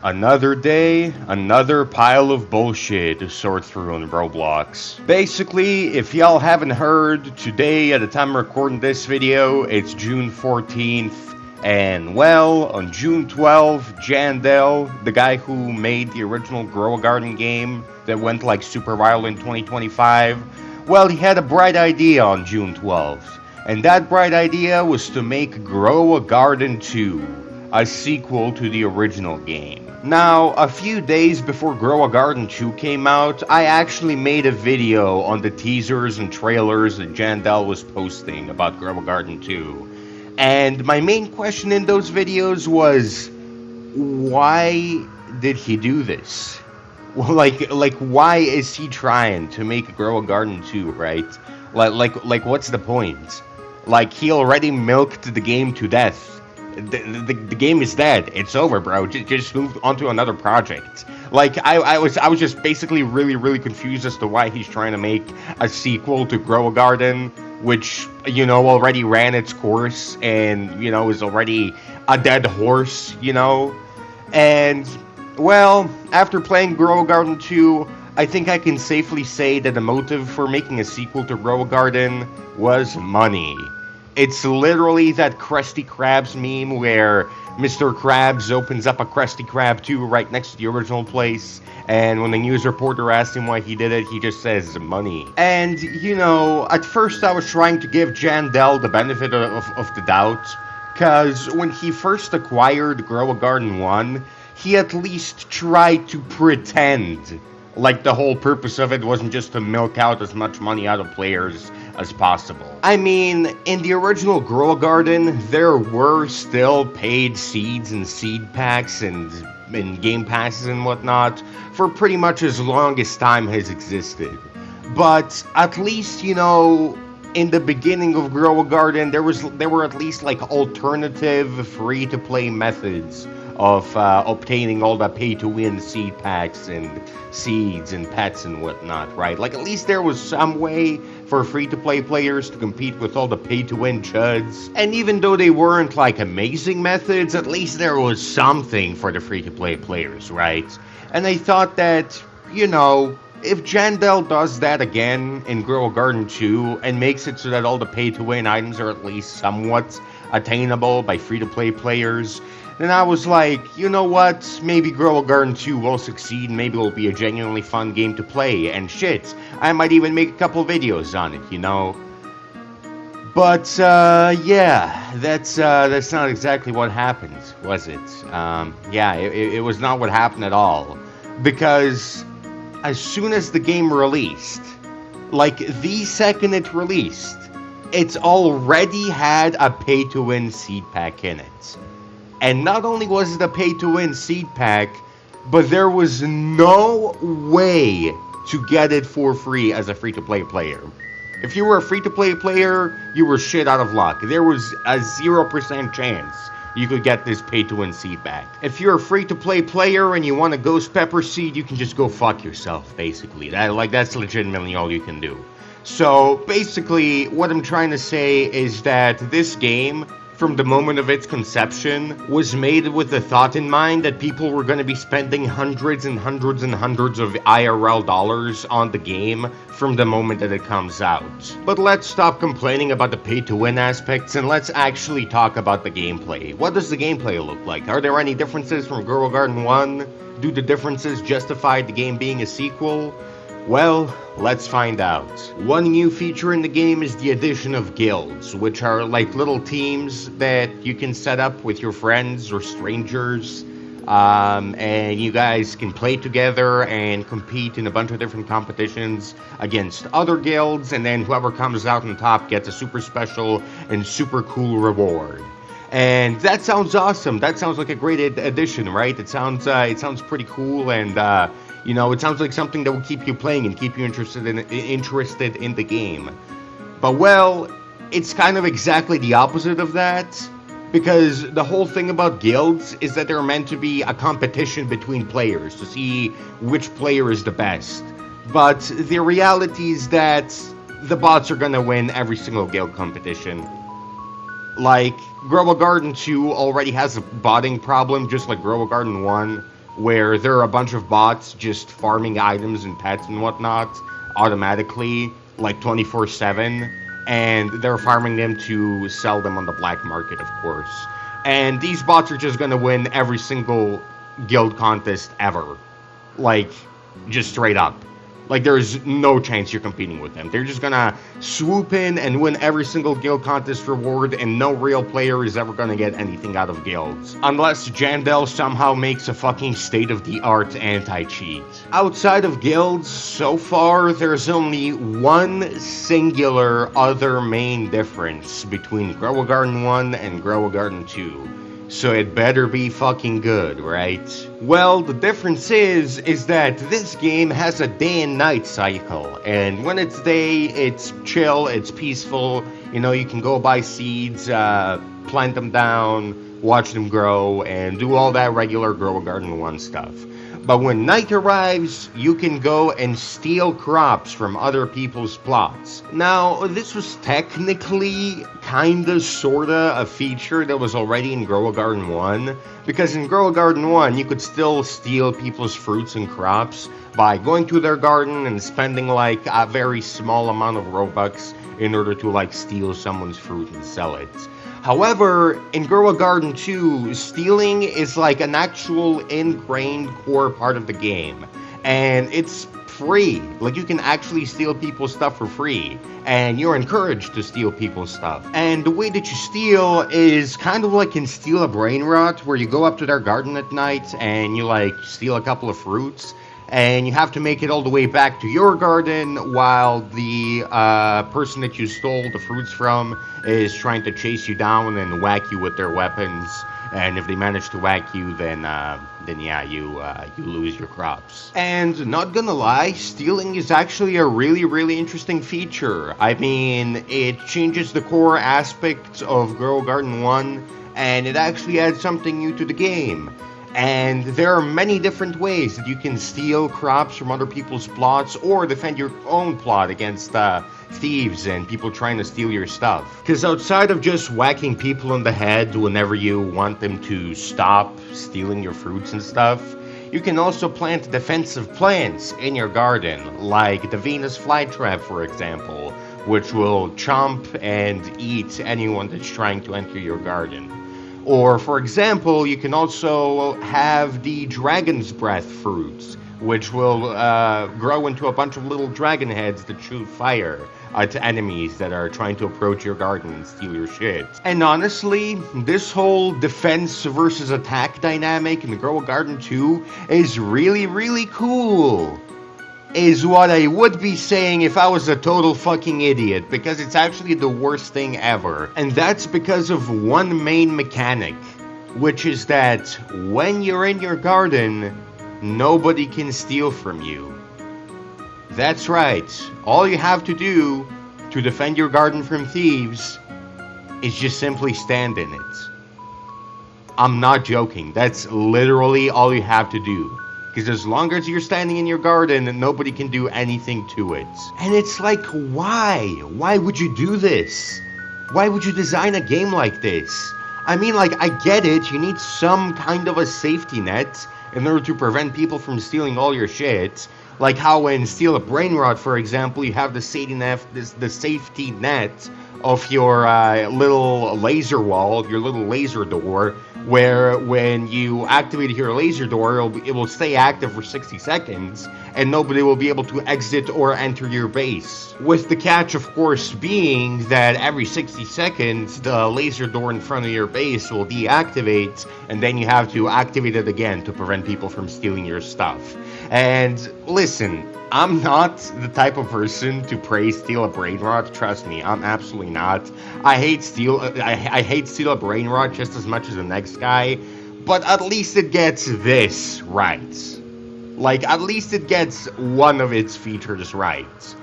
Another day, another pile of bullshit to sort through on Roblox. Basically, if y'all haven't heard, today at the time of recording this video, it's June 14th, and well, on June 12th, Jandel, the guy who made the original Grow a Garden game that went like super viral in 2025, well, he had a bright idea on June 12th, and that bright idea was to make Grow a Garden 2, a sequel to the original game. Now, a few days before Grow a Garden 2 came out, I actually made a video on the teasers and trailers that Jandel was posting about Grow a Garden 2. And my main question in those videos was, why did he do this? Well, like why is he trying to make Grow a Garden 2, right? Like what's the point? Like, he already milked the game to death. The game is dead. It's over, bro. Just move on to another project. Like, I was just basically really confused as to why he's trying to make a sequel to Grow a Garden, which, you know, already ran its course and, you know, is already a dead horse, you know? And, well, after playing Grow a Garden 2, I think I can safely say that the motive for making a sequel to Grow a Garden was money. It's literally that Krusty Krabs meme where Mr. Krabs opens up a Krusty Krab 2 right next to the original place, and when the news reporter asks him why he did it, he just says money. And, you know, at first I was trying to give Jandel the benefit of the doubt, because when he first acquired Grow a Garden 1, he at least tried to pretend like the whole purpose of it wasn't just to milk out as much money out of players as possible. I mean, in the original Grow a Garden, there were still paid seeds and seed packs and game passes and whatnot for pretty much as long as time has existed. But at least, you know, in the beginning of Grow a Garden, there were at least like alternative free-to-play methods of obtaining all the pay-to-win seed packs and seeds and pets and whatnot, right? Like, at least there was some way for free-to-play players to compete with all the pay-to-win chuds. And even though they weren't, like, amazing methods, at least there was something for the free-to-play players, right? And I thought that, you know, if Jandel does that again in Grow a Garden 2 and makes it so that all the pay-to-win items are at least somewhat attainable by free-to-play players, then I was like, you know what, maybe Grow a Garden 2 will succeed, maybe it'll be a genuinely fun game to play, and shit, I might even make a couple videos on it, you know? But, yeah, that's not exactly what happened, was it? Yeah, it was not what happened at all, because as soon as the game released, like the second it released, it's already had a pay-to-win seed pack in it. And not only was it a pay-to-win seed pack, but there was no way to get it for free as a free-to-play player. If you were a free-to-play player, you were shit out of luck. There was a 0% chance you could get this pay-to-win seed pack. If you're a free-to-play player and you want a ghost pepper seed, you can just go fuck yourself, basically. That's legitimately all you can do. So, basically, what I'm trying to say is that this game, from the moment of its conception, was made with the thought in mind that people were going to be spending hundreds and hundreds and hundreds of IRL dollars on the game from the moment that it comes out. But let's stop complaining about the pay-to-win aspects and let's actually talk about the gameplay. What does the gameplay look like? Are there any differences from Grow a Garden 1? Do the differences justify the game being a sequel? Well, let's find out. One new feature in the game is the addition of guilds, which are like little teams that you can set up with your friends or strangers, and you guys can play together and compete in a bunch of different competitions against other guilds, and then whoever comes out on top gets a super special and super cool reward. And that sounds awesome. That sounds like a great addition, right? It sounds pretty cool, and you know, it sounds like something that will keep you playing and keep you interested in the game. But, well, it's kind of exactly the opposite of that, because the whole thing about guilds is that they're meant to be a competition between players to see which player is the best. But the reality is that the bots are gonna win every single guild competition. Like, Grow a Garden 2 already has a botting problem, just like Grow a Garden 1. where there are a bunch of bots just farming items and pets and whatnot automatically, like 24/7, and they're farming them to sell them on the black market, of course. And these bots are just gonna win every single guild contest ever. Like, just straight up. Like, there's no chance you're competing with them. They're just gonna swoop in and win every single guild contest reward, and no real player is ever gonna get anything out of guilds. Unless Jandel somehow makes a fucking state-of-the-art anti-cheat. Outside of guilds, so far, there's only one singular other main difference between Grow a Garden 1 and Grow a Garden 2. So it better be fucking good, right? Well, the difference is that this game has a day and night cycle, and when it's day, it's chill, it's peaceful, you know, you can go buy seeds, plant them down, watch them grow, and do all that regular Grow a Garden 1 stuff. But when night arrives, you can go and steal crops from other people's plots. Now, this was technically kinda sorta a feature that was already in Grow a Garden 1, because in Grow a Garden 1, you could still steal people's fruits and crops by going to their garden and spending like a very small amount of Robux in order to like steal someone's fruit and sell it. However, in Grow a Garden 2, stealing is like an actual ingrained core part of the game. And it's free. Like, you can actually steal people's stuff for free. And you're encouraged to steal people's stuff. And the way that you steal is kind of like in Steal a Brain Rot, where you go up to their garden at night and you like steal a couple of fruits. And you have to make it all the way back to your garden while the person that you stole the fruits from is trying to chase you down and whack you with their weapons. And if they manage to whack you, then yeah, you lose your crops. And not gonna lie, stealing is actually a really interesting feature. I mean, it changes the core aspects of Grow a Garden 1, and it actually adds something new to the game. And there are many different ways that you can steal crops from other people's plots or defend your own plot against thieves and people trying to steal your stuff. Because outside of just whacking people in the head whenever you want them to stop stealing your fruits and stuff, you can also plant defensive plants in your garden, like the Venus flytrap, for example, which will chomp and eat anyone that's trying to enter your garden. Or, for example, you can also have the Dragon's Breath fruits, which will grow into a bunch of little dragon heads that shoot fire to enemies that are trying to approach your garden and steal your shit. And honestly, this whole defense versus attack dynamic in Grow a Garden 2 is really cool. Is what I would be saying if I was a total fucking idiot, because it's actually the worst thing ever. And that's because of one main mechanic, which is that when you're in your garden, nobody can steal from you. That's right, all you have to do to defend your garden from thieves is just simply stand in it. I'm not joking, that's literally all you have to do. Because as long as you're standing in your garden, nobody can do anything to it. And it's like, why? Why would you do this? Why would you design a game like this? I mean, like, I get it, you need some kind of a safety net in order to prevent people from stealing all your shit. Like how in Steal a Brain Rot, for example, you have the safety net of your little laser wall, your little laser door, where when you activate your laser door, it will stay active for 60 seconds, and nobody will be able to exit or enter your base. With the catch, of course, being that every 60 seconds, the laser door in front of your base will deactivate, and then you have to activate it again to prevent people from stealing your stuff. And listen, I'm not the type of person to praise Steal a Brain Rot, trust me, I'm absolutely not. I hate Steal a Brain Rot just as much as the next guy, but at least it gets this right. Like, at least it gets one of its features right.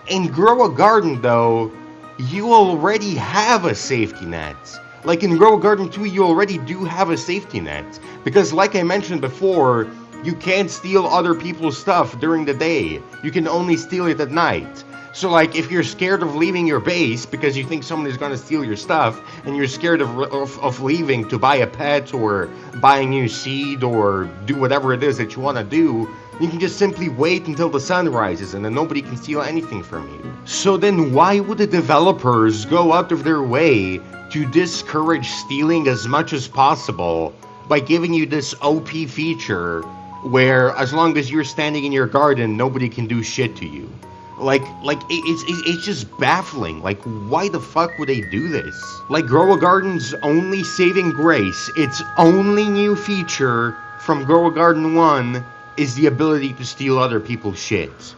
In Grow a Garden, though, you already have a safety net. Like in Grow a Garden 2, you already do have a safety net. Because like I mentioned before, You can't steal other people's stuff during the day. You can only steal it at night. So, like, if you're scared of leaving your base because you think someone is going to steal your stuff, and you're scared of leaving to buy a pet or buy a new seed or do whatever it is that you want to do, you can just simply wait until the sun rises and then nobody can steal anything from you. So then why would the developers go out of their way to discourage stealing as much as possible by giving you this OP feature where as long as you're standing in your garden, nobody can do shit to you? It's just baffling. Like, why the fuck would they do this? Like, Grow a Garden's only saving grace, its only new feature from Grow a Garden 1 is the ability to steal other people's shit.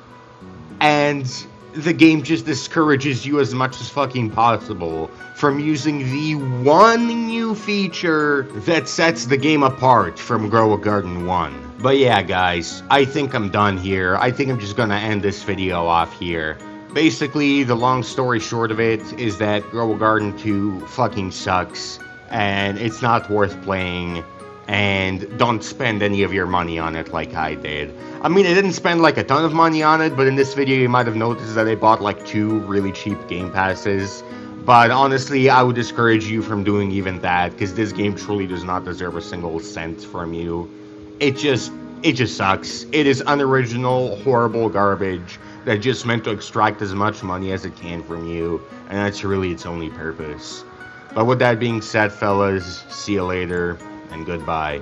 And the game just discourages you as much as fucking possible from using the one new feature that sets the game apart from Grow a Garden 1. But yeah, guys, I think I'm done here. I think I'm just gonna end this video off here. Basically, the long story short of it is that Grow a Garden 2 fucking sucks, and it's not worth playing, and don't spend any of your money on it like I did. I mean, I didn't spend like a ton of money on it, but in this video you might have noticed that I bought like 2 really cheap game passes. But honestly, I would discourage you from doing even that, because this game truly does not deserve a single cent from you. It just sucks. It is unoriginal, horrible garbage that just meant to extract as much money as it can from you, and that's really its only purpose. But with that being said, fellas, see you later, and goodbye.